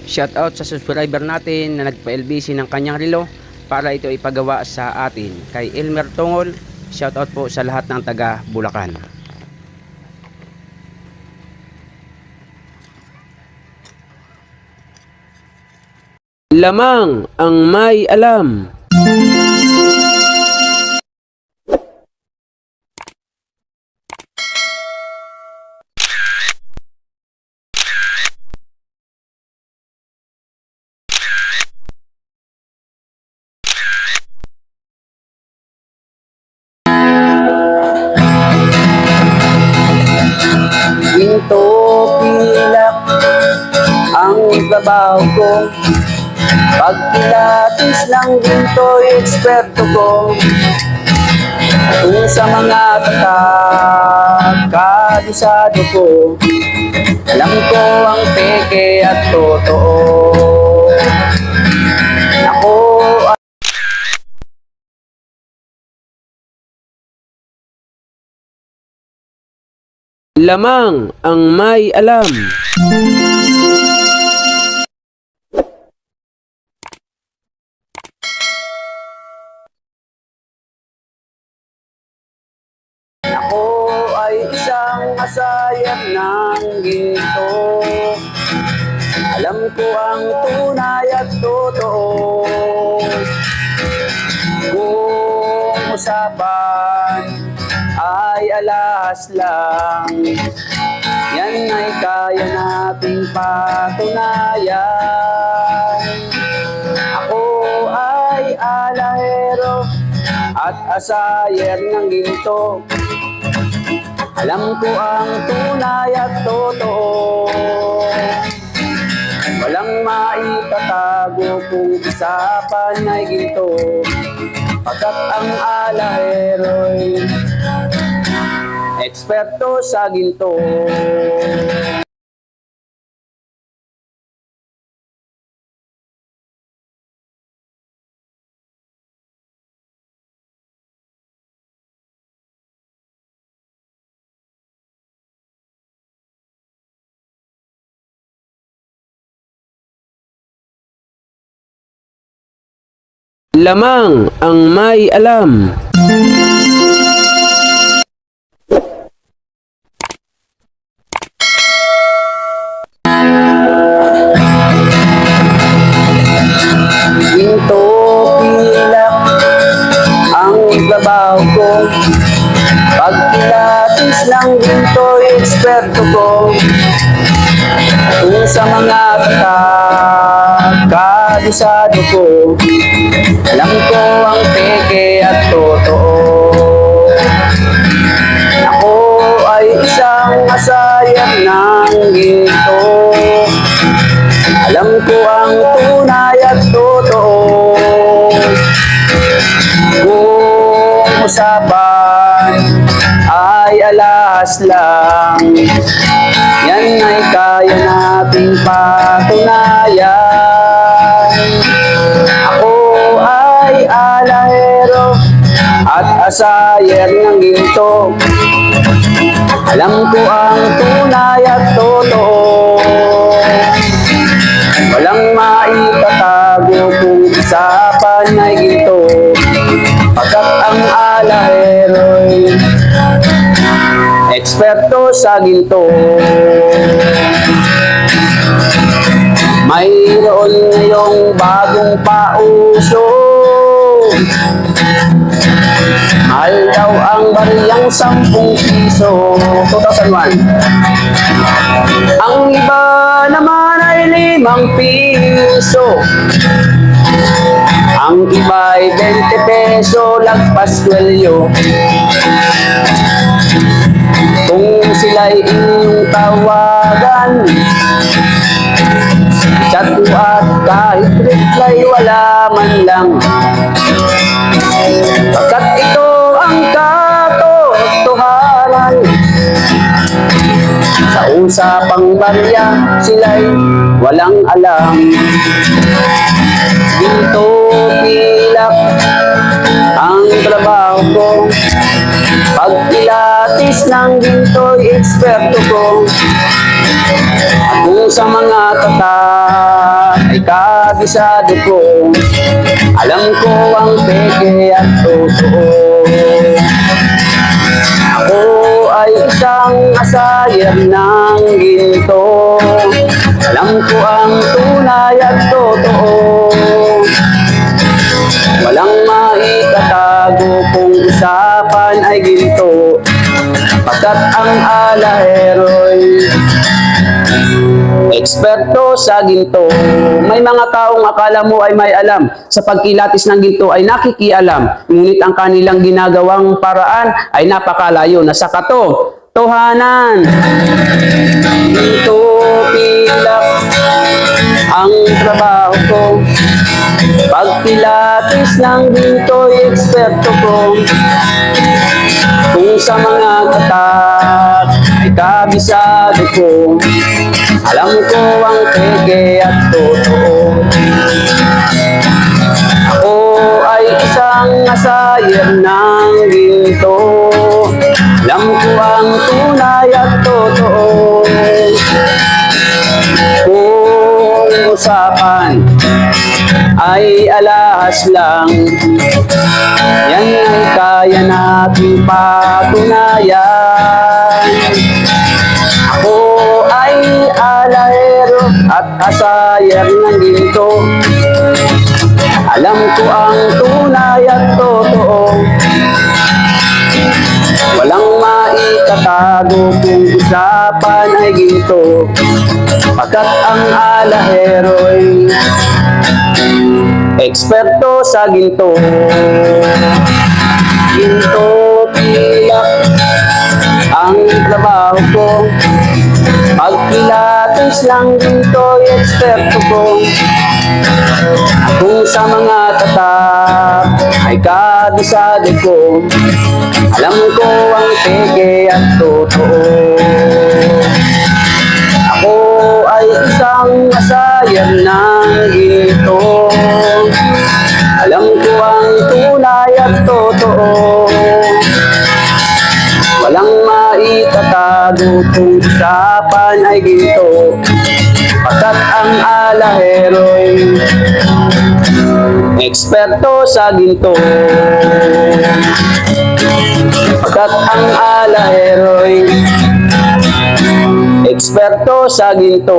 Shoutout sa subscriber natin na nagpa-LBC ng kanyang relo para ito ipagawa sa atin. Kay Elmer Tungol, shoutout po sa lahat ng taga Bulacan. Lamang ang may alam. Ginto pilak ang trabaho ko, pagpilatis ng ginto'y eksperto ko. Kung sa mga kabisado ko, alam ko ang peke at totoo. Ako lamang ang may alam. Ako ay isang asayat ng ginto. Alam ko ang tunay at totoo. Kung usapan ay alas lang, yan ay kaya nating patunayan. Ako ay alahero at asayer ng ginto. Alam ko ang tunay at totoo. Walang maitatago kung usapan ay ginto, pagkat ang alahero'y eksperto sa ginto. Lamang ang may alam. Ginto pilak ang trabaho ko, pagpilatis ng ginto'y eksperto ko. Kung sa mga kabisado ko, alam ko ang peke at totoo. Ako ay isang asayat ng ginto. Alam ko ang tunay at totoo. Kung usapan ay alas lang, yan ay kaya nating patunayan. Ako ay alahero at asayer ng ginto. Alam ko ang tunay at totoo. Walang maitatago kung usapan ay ginto, pagkat ang alahero'y eksperto sa ginto. Mayroon ngayong bagong pauso, mahal daw ang bariyang 10 piso. 2001. Ang iba naman ay 5 piso. Ang iba ay 20 peso, lagpas kwelyo. Kung sila'y inyong tawagan, chat at kahit reply wala man lang, pagkat ito ang katotohanan. Sa usapang barya sila'y walang alam. Ginto pilak ang trabaho ko, pagpilatis ng ginto'y eksperto ko. Kung sa mga ay kabisado ko. Alam ko ang peke at totoo. Ako ay isang asayer ng ginto. Alam ko ang tunay at totoo. Walang maitatago kung usapan ay ginto. Pagkat ang alahero'y eksperto sa ginto. May mga taong akala mo ay may alam. Sa pagkilatis ng ginto ay nakikialam. Ngunit ang kanilang ginagawang paraan ay napakalayo na sa katotohanan. Ginto pilak ang trabaho ko. Pagkilatis ng ginto ay eksperto ko. Kung sa mga katat ay kabisado ko. Alam ko ang peke at totoo. Ako ay isang asayer ng ginto. Alam ko ang tunay at totoo. Kung usapan ay alahas lang, yan ay kaya nating patunayan. Ako ay alahero at asayer ng ginto. Alam ko ang tunay at totoo. Walang maitatago kung usapan ay ginto. Pagkat ang alahero'y eksperto sa ginto. Ginto pilak ang trabaho ko. Pagkilatis ng ginto ay eksperto ko. Kung sa mga tatak ay kabisado ko. Alam ko ang peke at totoo. Ako ay isang asayer ng ginto. Alam ko ang tunay at totoo. Walang maitatago kung usapan ay ginto. Pagkat ang alahero'y eksperto sa ginto. Pagkat ang alahero'y eksperto sa ginto.